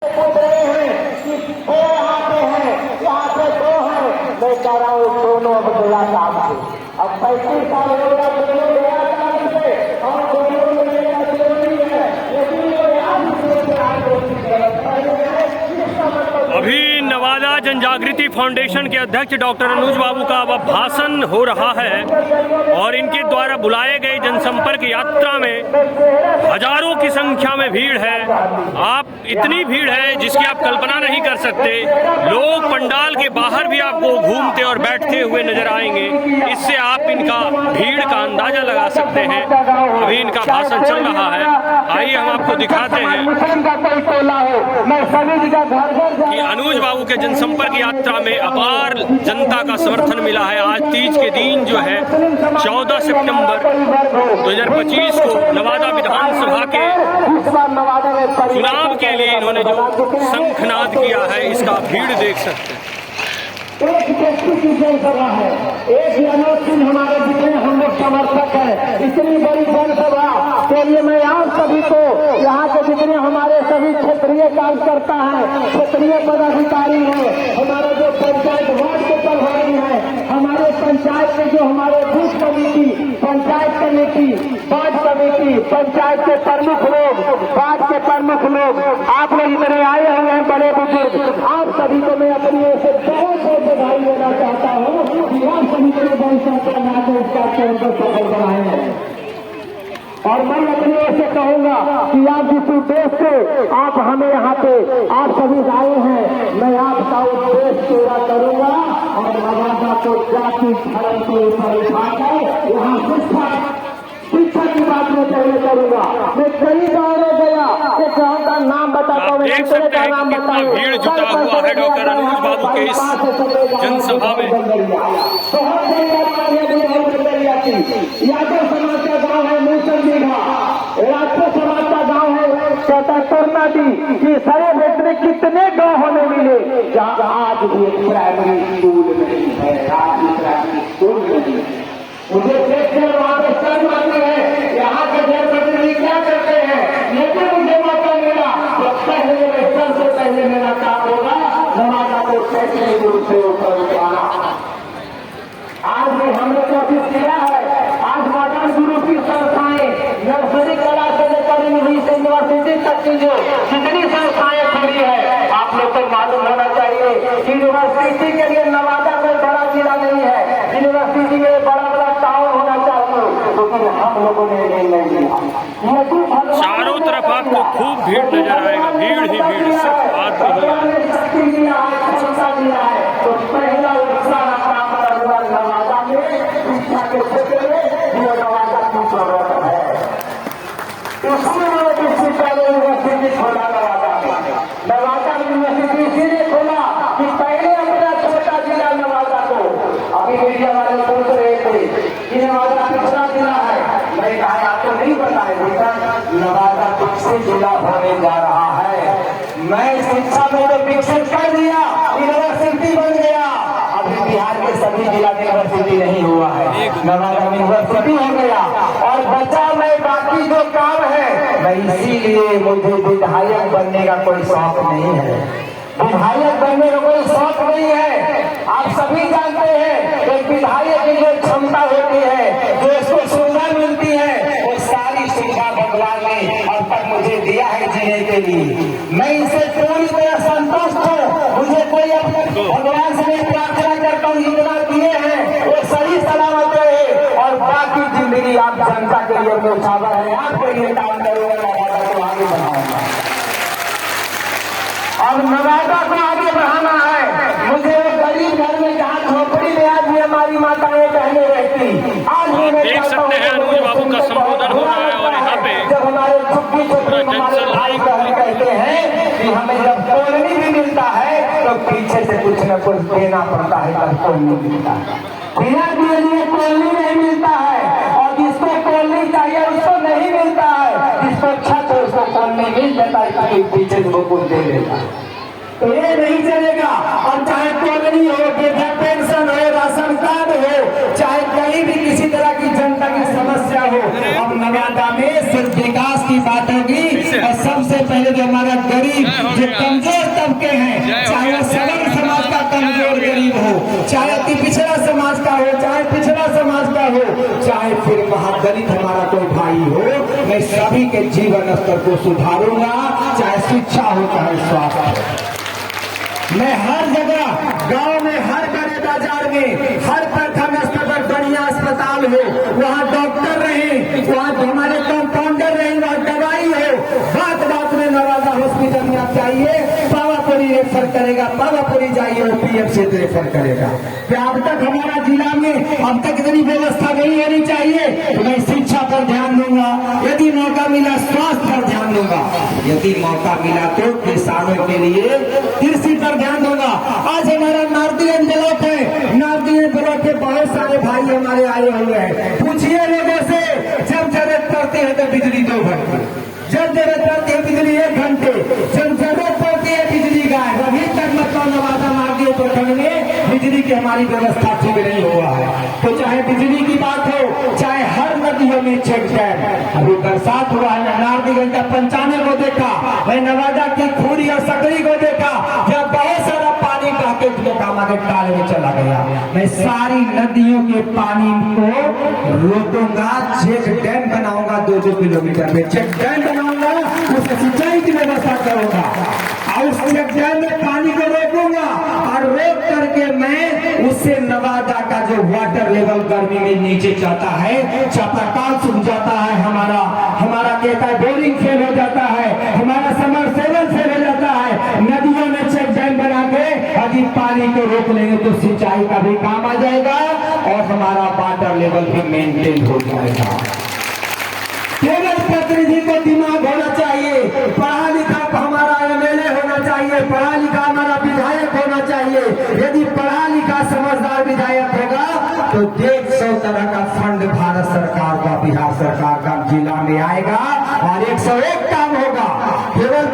पूछ रहे हैं कि वो यहाँ पे है, यहाँ पे दो है। मैं कह रहा हूँ दोनों अब गया काम से। अब 35 साल हो गया, दोनों गया काम से और दोनों में लेना जरूरी है, लेकिन अभी नवादा जनजागृति फाउंडेशन के अध्यक्ष डॉक्टर अनुज बाबू का अब भाषण हो रहा है और इनके द्वारा बुलाए गए जनसंपर्क यात्रा में हजारों की संख्या में भीड़ है। आप इतनी भीड़ है जिसकी आप कल्पना नहीं कर सकते। लोग पंडाल के बाहर भी आपको घूमते और बैठते हुए नजर आएंगे। इससे आप इनका भीड़ का अंदाजा लगा सकते हैं। अभी इनका भाषण चल रहा है, आइए हम आपको दिखाते हैं कि अनुज बाबू के जनसंपर्क यात्रा में अपार जनता का समर्थन मिला है। आज तीज के दिन जो है 14 सितंबर 2025 को नवादा विधानसभा के चुनाव के लिए इन्होंने जो शंखनाद किया है, इसका भीड़ देख सकते हैं। एक व्यक्ति की जनसभा है, एक मनोज सिंह हमारे जितने हम लोग समर्थक हैं, इतनी बड़ी जनसभा के लिए मैं आप सभी को, यहाँ के जितने हमारे सभी क्षेत्रीय कार्यकर्ता हैं, क्षेत्रीय पदाधिकारी हैं, हमारा जो पंचायत वार्ड के प्रभारी हैं, हमारे पंचायत के जो हमारे booth committee, panchayat committee, ward committee, panchayat के प्रमुख लोग, वार्ड के प्रमुख लोग, आप लोग इतने आए हुए हैं, बड़े बुजुर्ग, आप सभी को मैं अपनी ओर से बहुत बधाई देना चाहता हूँ कि आप सभी को बहुत इसका केंद्र सफल बनाए। और मैं अपनी ओर से कहूँगा कि आप जिस उद्देश्य से आप हमें यहाँ पे आप सभी आए हैं, मैं आपका उद्देश्य पूरा करूँगा और नवादा को जाति धर्म के ऊपर उठाकर यहाँ शिक्षा की बात में पहले करूँगा। मैं कई गाँव गया, एक गाँव का नाम बताता हूँ, देख सकते हैं कि कितना भीड़ जुटा हुआ है डॉक्टर अनुज बाबू के इस जनसभा में। यादव समाज का गाँव है मूसन दीघा, राजपूत समाज का गाँव है चौतापुरना दी। ये सारे व्यक्ति कितने गाँव हमें मिले जहाँ आज भी एक प्राइमरी स्कूल नहीं है, आज भी प्राइमरी स्कूल नहीं है। मुझे देखकर वहाँ पे शर्म आती है, यहाँ के जनप्रतिनिधि क्या करते हैं, लेकिन मुझे मौका मिला तो पहले इलेक्शन से पहले मेरा काम होगा नवादा को शैक्षणिक रूप से ऊपर उठाना। आज भी हमने कोशिश किया है, आज मॉडर्न गुरु की संस्थाएं नर्सरी कला से लेकर यूनिवर्सिटी तक की जो जितनी संस्थाएं खुली है, आप लोग को मालूम होना चाहिए यूनिवर्सिटी के लिए नवादा में बड़ा जिला नहीं है, यूनिवर्सिटी के लिए बड़ा टाउन होना चाहिए, लेकिन हम लोगों ने नहीं दिया। चारों तरफ आपको खूब भीड़ नजर आएगा, भीड़ ही भीड़, सिर्फ बात नहीं है। तो पहला उत्साह काम करना नवादा में शिक्षा के क्षेत्र में जो नवादा की जरूरत है, इसलिए विश्वविद्यालय यूनिवर्सिटी खोला नवादा में। नवादा यूनिवर्सिटी इसीलिए खोला कि पहले अपना छोटा जिला नवादा को, अभी मीडिया वाले पूछ रहे थे कि नवादा कितना जिला है, मैं कहा आपको नहीं बताए बेटा, नवादा विकसित जिला होने जा रहा है। मैं शिक्षा में तो विकसित कर दिया, यूनिवर्सिटी बन गया, अभी बिहार के सभी जिला यूनिवर्सिटी नहीं हुआ है, नवादा यूनिवर्सिटी हो गया। और बचा मैं बाकी जो काम है, मैं इसीलिए मुझे विधायक बनने का कोई शौक नहीं है, विधायक बनने का कोई शौक नहीं है। आप सभी जानते हैं कि विधायक की जो क्षमता होती है, जो इसको सुविधा मिलती है, वो सारी सुविधा भगवान ने अब तक मुझे दिया है जीने के लिए। मैं इसे पूरी तरह संतुष्ट हूँ। मुझे कोई भगवान से मैं प्रार्थना करता हूँ, जितना दिए हैं वो सही सलामत रहे और बाकी जिंदगी आप जनता के लिए न्यौछावर है, आपके लिए काम करूंगा, नवादा को आगे बढ़ाऊंगा और नवादा को आगे बढ़ाना है। मुझे गरीब घर में जहाँ झोपड़ी में आज भी हमारी माताएं पहले रहती, आज भी मैं देख सकते हैं अनुज बाबू का संबोधन हो रहा है और यहाँ पे जब हमारे झुग्गी झोपड़ी हमारे भाई बहन कहते हैं कि हमें जब कॉलोनी भी मिलता है तो पीछे से कुछ न कुछ देना पड़ता है, तब कॉलोनी मिलता है। बिना दिए लिए कॉलोनी नहीं मिलता है और जिसको कॉलोनी चाहिए उसको नहीं मिलता है, जिसको छत है उसको कॉलोनी मिल जाता है, पीछे से वो कुछ दे देता है। तो ये नहीं चलेगा। और चाहे कॉलोनी हो, वृद्धा पेंशन हो, राशन कार्ड हो, चाहे कहीं भी किसी तरह की जनता की समस्या हो, अब नवादा में सिर्फ विकास की बात होगी और सबसे पहले जो हमारे वर्ग गरीब जो कमजोर तबके हैं, चाहे वो सवर्ण समाज का कमजोर गरीब हो, चाहे अति पिछड़ा समाज का हो, चाहे पिछड़ा समाज का हो, चाहे फिर महादलित हमारा कोई भाई हो, मैं सभी के जीवन स्तर को सुधारूंगा, चाहे शिक्षा हो चाहे स्वास्थ्य हो। मैं हर जगह, गांव में, हर बड़े बाजार में, हर प्रखंड स्तर पर बढ़िया अस्पताल हो, वहाँ डॉक्टर रहे, वहाँ हमारे कंपाउंडर रहे, वहाँ दवाई हो। बात बात में नवादा हॉस्पिटल में आप जाइए, पावापुरी रेफर करेगा, पावापुरी जाइए वो पीएमसी रेफर करेगा। तो अब तक हमारा जिला में अब तक इतनी व्यवस्था नहीं होनी चाहिए। तो मैं शिक्षा पर ध्यान दूंगा, यदि मौका मिला स्वास्थ्य पर ध्यान दूंगा, यदि मौका मिला तो किसानों के लिए कृषि पर ध्यान दूंगा। आज हमारा नारदीगंज ब्लॉक है, नारदीगंज ब्लॉक के बहुत सारे भाई हमारे आए हुए हैं। पूछिए लोगों से, जब जरूरत पड़ती है तो बिजली 2 घंटे, जब जरूरत पड़ती है बिजली 1 घंटे, जब जरूरत पड़ती है बिजली गायब। अभी तक मतलब नवादा नारदीगंज प्रखंड में बिजली की हमारी व्यवस्था ठीक नहीं हुआ है। तो चाहे बिजली की बात हो, चाहे हर नदियों में चेक डैम, अभी बरसात हुआ है, नारदीगंज का 95 को देखा, मैं नवादा की खूरी और सकरी को देखा, जब बहुत सारा पानी बहके के काले में चला गया। मैं सारी नदियों के पानी को रोकूंगा, चेक डैम बनाऊंगा, 2-2 किलोमीटर में चेक डैम बनाऊंगा, उससे सिंचाई की व्यवस्था करूंगा और उस चेक डैम में पानी को रोकूंगा और रोक करके मैं उससे नवादा का जो वाटर लेवल गर्मी में नीचे जाता है, चापाकल सूख जाता है, हमारा कहता है बोरिंग फेल हो जाता है, हमारा समरसेबल फेल हो जाता है। नदियों में चेक डैम बना के यदि पानी को रोक लेंगे तो सिंचाई का भी काम आ जाएगा और हमारा वाटर लेवल भी मेंटेन हो जाएगा। केवल प्रतिनिधि को दिमाग होना चाहिए, पढ़ा लिखा हमारा एमएलए होना चाहिए, पढ़ा लिखा हमारा विधायक होना चाहिए। यदि पढ़ा लिखा समझदार विधायक होगा तो 150 तरह का फंड भारत सरकार का, बिहार सरकार का जिला में आएगा और 101 काम होगा। केवल